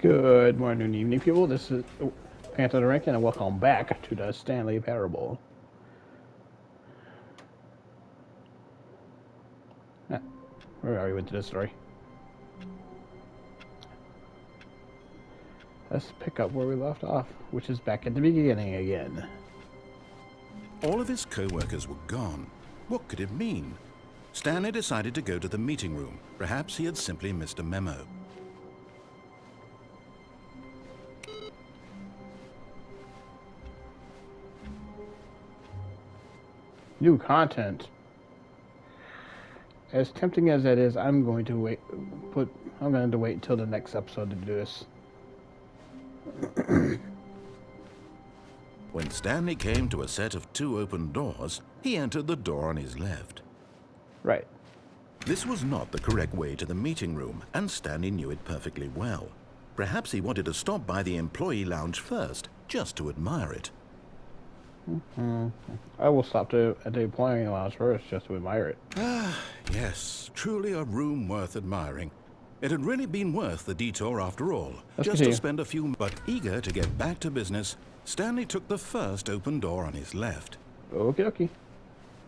Good morning, evening, people. This is Panther the Rankin, and welcome back to the Stanley Parable. Ah, where are we with this story? Let's pick up where we left off, which is back at the beginning again. All of his co-workers were gone. What could it mean? Stanley decided to go to the meeting room. Perhaps he had simply missed a memo. New content. As tempting as that is, I'm going to wait. I'm going to wait until the next episode to do this. When Stanley came to a set of 2 open doors, he entered the door on his left. Right. This was not the correct way to the meeting room, and Stanley knew it perfectly well. Perhaps he wanted to stop by the employee lounge first, just to admire it. I will stop at the employee lounge first just to admire it. Ah, yes, truly a room worth admiring. It had really been worth the detour after all, just to spend a few. But eager to get back to business, Stanley took the first open door on his left. Okie dokie.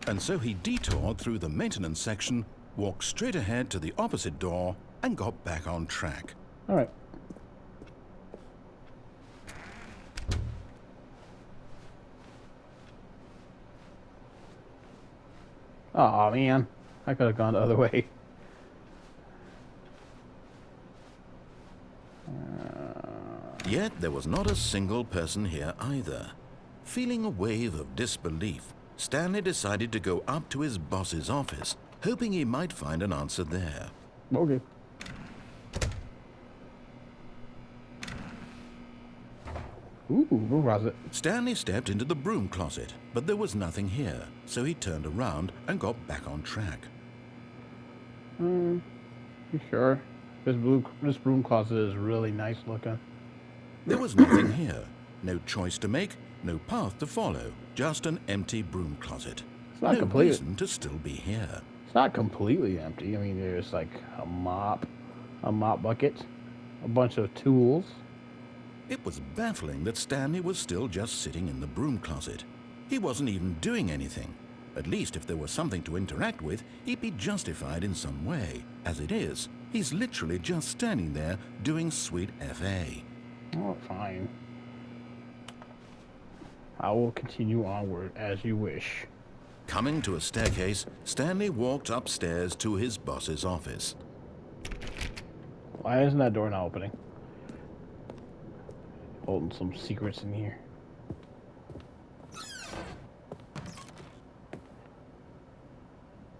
And so he detoured through the maintenance section, walked straight ahead to the opposite door, and got back on track. All right. Aw, man. I could have gone the other way. Yet there was not a single person here either. Feeling a wave of disbelief, Stanley decided to go up to his boss's office, hoping he might find an answer there. Okay. Ooh, broom closet. Stanley stepped into the broom closet, but there was nothing here, so he turned around and got back on track. You sure? This broom closet is really nice looking. There was nothing here. No choice to make, no path to follow, just an empty broom closet. It's not no complete. reason to still be here. It's not completely empty. I mean, there's like a mop bucket, a bunch of tools. It was baffling that Stanley was still just sitting in the broom closet. He wasn't even doing anything. At least if there was something to interact with, he'd be justified in some way. As it is, he's literally just standing there doing sweet FA. Oh, fine. I will continue onward as you wish. Coming to a staircase, Stanley walked upstairs to his boss's office. Why isn't that door not opening? Holding some secrets in here.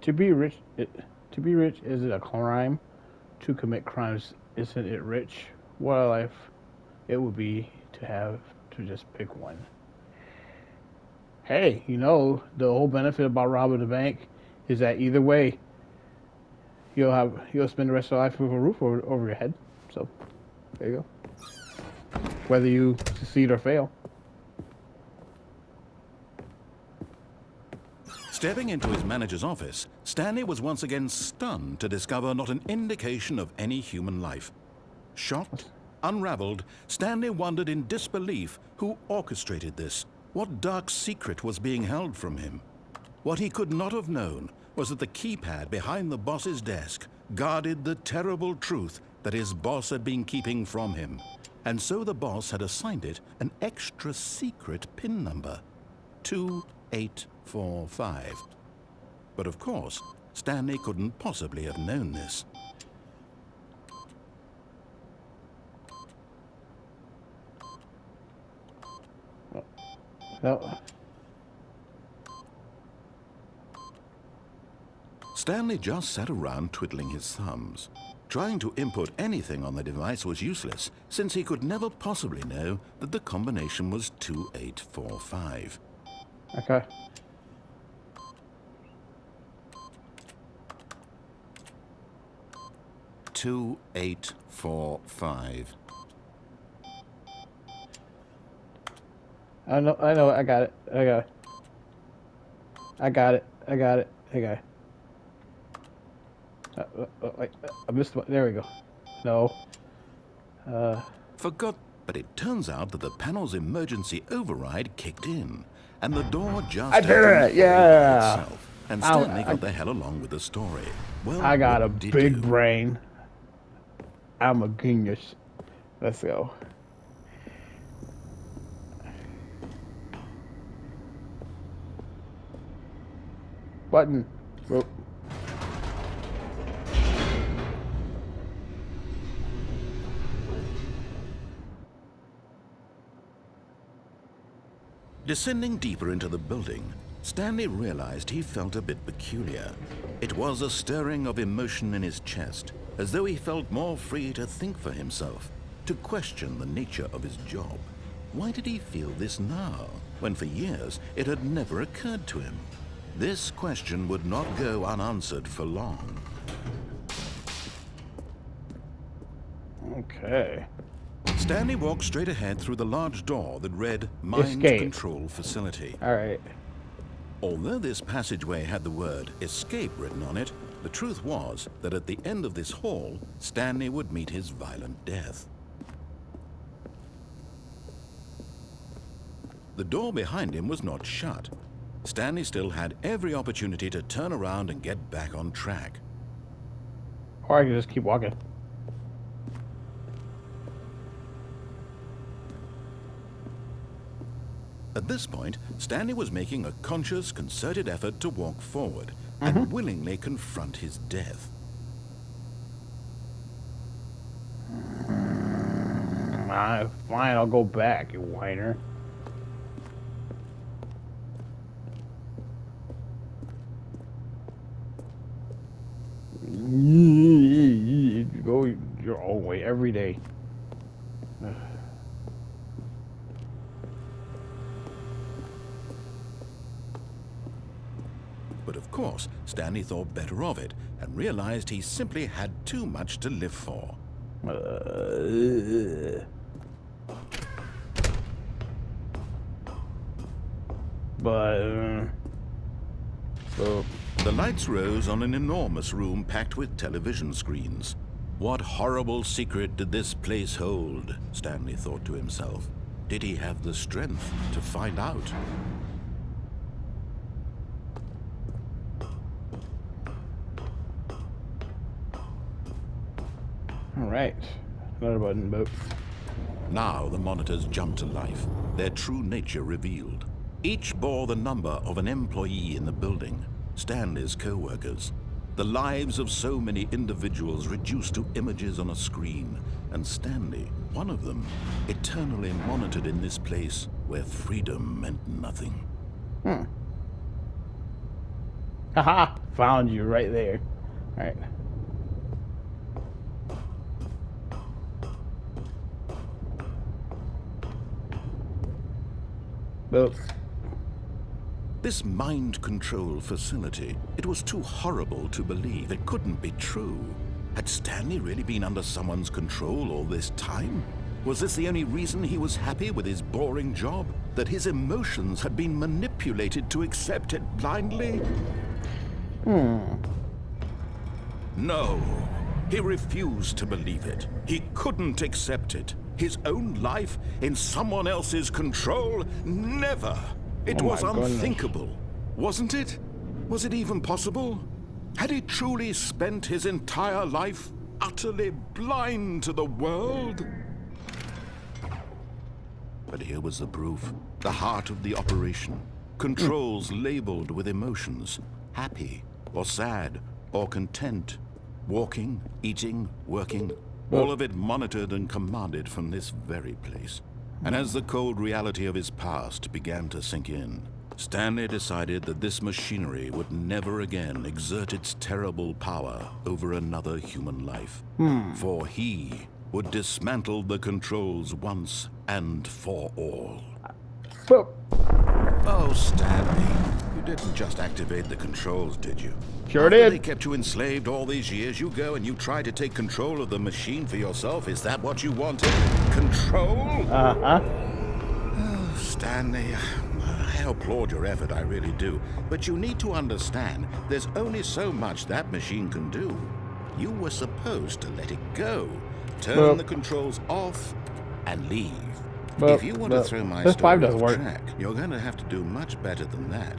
To be rich, is it a crime? To commit crimes, isn't it rich? What a life it would be to have to just pick one. Hey, you know, the whole benefit about robbing the bank is that either way, you'll spend the rest of your life with a roof over your head. So, there you go. Whether you succeed or fail. Stepping into his manager's office, Stanley was once again stunned to discover not an indication of any human life. Shocked, unraveled, Stanley wondered in disbelief who orchestrated this. What dark secret was being held from him? What he could not have known was that the keypad behind the boss's desk guarded the terrible truth that his boss had been keeping from him. And so the boss had assigned it an extra secret PIN number, 2845. But of course, Stanley couldn't possibly have known this. No. Stanley just sat around twiddling his thumbs. Trying to input anything on the device was useless, since he could never possibly know that the combination was 2845. Okay. Two, 8, 4, 5. I know, I got it. I got it. Wait, I missed one. There we go. No. But it turns out that the panel's emergency override kicked in, and the door just I did it, yeah. itself. And Stanley got the hell along with the story. Well, I got a big brain. I'm a genius. Let's go. Button. Whoop. Descending deeper into the building, Stanley realized he felt a bit peculiar. It was a stirring of emotion in his chest, as though he felt more free to think for himself, to question the nature of his job. Why did he feel this now, when for years it had never occurred to him? This question would not go unanswered for long. Okay. Stanley walked straight ahead through the large door that read Mind Control Facility. All right. Although this passageway had the word escape written on it, the truth was that at the end of this hall, Stanley would meet his violent death. The door behind him was not shut. Stanley still had every opportunity to turn around and get back on track. Or I can just keep walking. At this point, Stanley was making a conscious, concerted effort to walk forward and willingly confront his death. Fine, I'll go back, you whiner. You go your own way every day. But of course, Stanley thought better of it and realized he simply had too much to live for. The lights rose on an enormous room packed with television screens. What horrible secret did this place hold? Stanley thought to himself. Did he have the strength to find out? All right, another button, but Now the monitors jumped to life, their true nature revealed. Each bore the number of an employee in the building, Stanley's co-workers. The lives of so many individuals reduced to images on a screen, and Stanley, one of them, eternally monitored in this place where freedom meant nothing. Haha, found you right there. All right. Boop. This mind control facility, it was too horrible to believe. It couldn't be true. Had Stanley really been under someone's control all this time? Was this the only reason he was happy with his boring job? That his emotions had been manipulated to accept it blindly? No, he refused to believe it. He couldn't accept it. His own life in someone else's control? Never! It was unthinkable, wasn't it? Was it even possible? Had he truly spent his entire life utterly blind to the world? But here was the proof. The heart of the operation. Controls labeled with emotions. Happy, or sad, or content. Walking, eating, working. All of it monitored and commanded from this very place. And as the cold reality of his past began to sink in, Stanley decided that this machinery would never again exert its terrible power over another human life. For he would dismantle the controls once and for all. Boop. Oh, Stanley, you didn't just activate the controls, did you? Sure After did. they kept you enslaved all these years, you go and you try to take control of the machine for yourself. Is that what you wanted? Control? Oh, Stanley, I applaud your effort, I really do. But you need to understand, there's only so much that machine can do. You were supposed to let it go. Turn the controls off and leave. But, if you want to throw my this story 5 doesn't off work. track, you're going to have to do much better than that.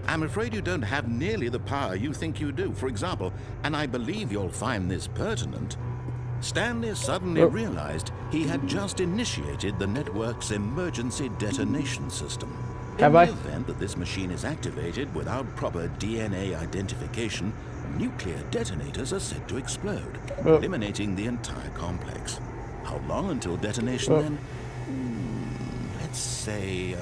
I'm afraid you don't have nearly the power you think you do. For example, and I believe you'll find this pertinent, Stanley suddenly realized he had just initiated the network's emergency detonation system. In the event that this machine is activated without proper DNA identification, nuclear detonators are said to explode, eliminating the entire complex. How long until detonation then? Let's say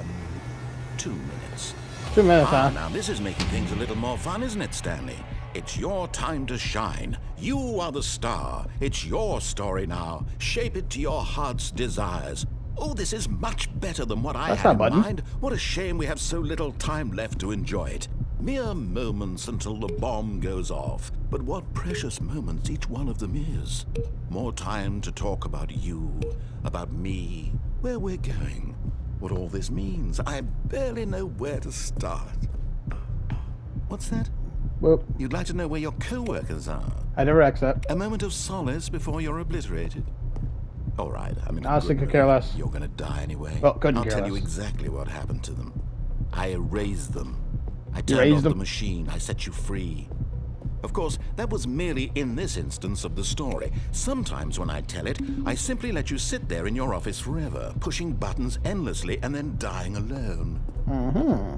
2 minutes. 2 minutes, huh? Now this is making things a little more fun, isn't it, Stanley? It's your time to shine. You are the star. It's your story now. Shape it to your heart's desires. Oh, this is much better than what I had in mind. What a shame we have so little time left to enjoy it. Mere moments until the bomb goes off. But what precious moments each one of them is. More time to talk about you, about me, where we're going, what all this means. I barely know where to start. What's that? Well, you'd like to know where your co-workers are? I never accept. A moment of solace before you're obliterated. All right, I'm in a Honestly, good could mood. care less. You're gonna die anyway. Well, couldn't I'll care tell less. you exactly what happened to them. I erased them. I You turned erased off the them? machine. I set you free. Of course, that was merely in this instance of the story. Sometimes when I tell it, I simply let you sit there in your office forever, pushing buttons endlessly and then dying alone.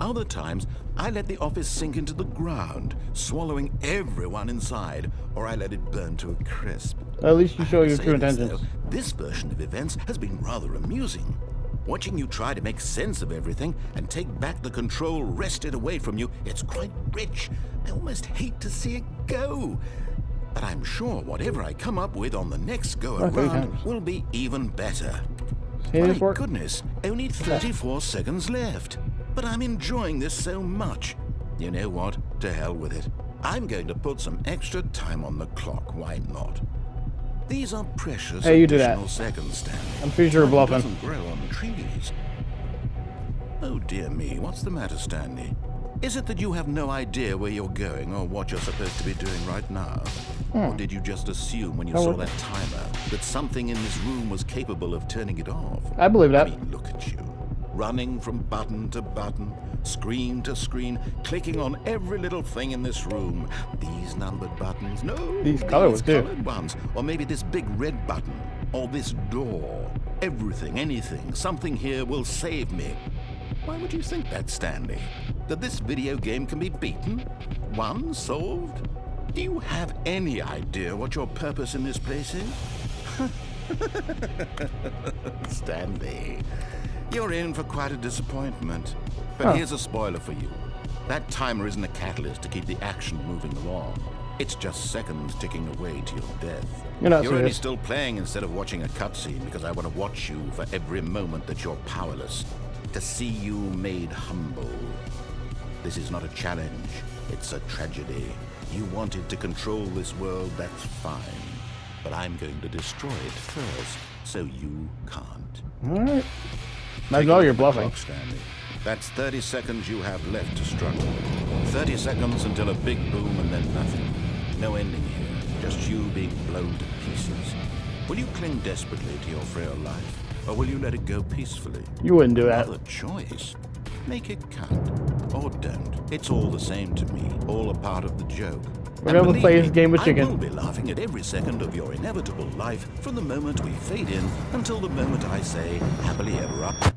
Other times, I let the office sink into the ground, swallowing everyone inside, or I let it burn to a crisp. At least you show your true This, intentions. though, this version of events has been rather amusing. Watching you try to make sense of everything and take back the control wrested away from you, it's quite rich. I almost hate to see it go. But I'm sure whatever I come up with on the next go-around will be even better. My goodness, only 34 seconds left. But I'm enjoying this so much. You know what? To hell with it. I'm going to put some extra time on the clock. Why not? These are precious additional seconds, Stanley. I'm pretty sure you're bluffing. It doesn't grow on trees. Oh dear me, what's the matter, Stanley? Is it that you have no idea where you're going or what you're supposed to be doing right now? Or did you just assume when you saw that timer that something in this room was capable of turning it off? I believe that. I mean, look at you. Running from button to button, screen to screen, clicking on every little thing in this room. These numbered buttons, no, these colored ones, or maybe this big red button, or this door. Everything, anything, something here will save me. Why would you think that, Stanley? That this video game can be beaten? Won? Solved? Do you have any idea what your purpose in this place is? Stanley, you're in for quite a disappointment. But here's a spoiler for you. That timer isn't a catalyst to keep the action moving along. It's just seconds ticking away to your death. You're only still playing instead of watching a cutscene because I want to watch you for every moment that you're powerless. To see you made humble. This is not a challenge. It's a tragedy. You wanted to control this world, that's fine. But I'm going to destroy it first, so you can't. Alright. I know you're bluffing. Stanley. That's 30 seconds you have left to struggle. 30 seconds until a big boom and then nothing. No ending here, just you being blown to pieces. Will you cling desperately to your frail life, or will you let it go peacefully? You wouldn't do that. Another choice. Make it count, or don't. It's all the same to me, all a part of the joke. We're gonna play this game with chicken. I will be laughing at every second of your inevitable life from the moment we fade in until the moment I say happily ever after.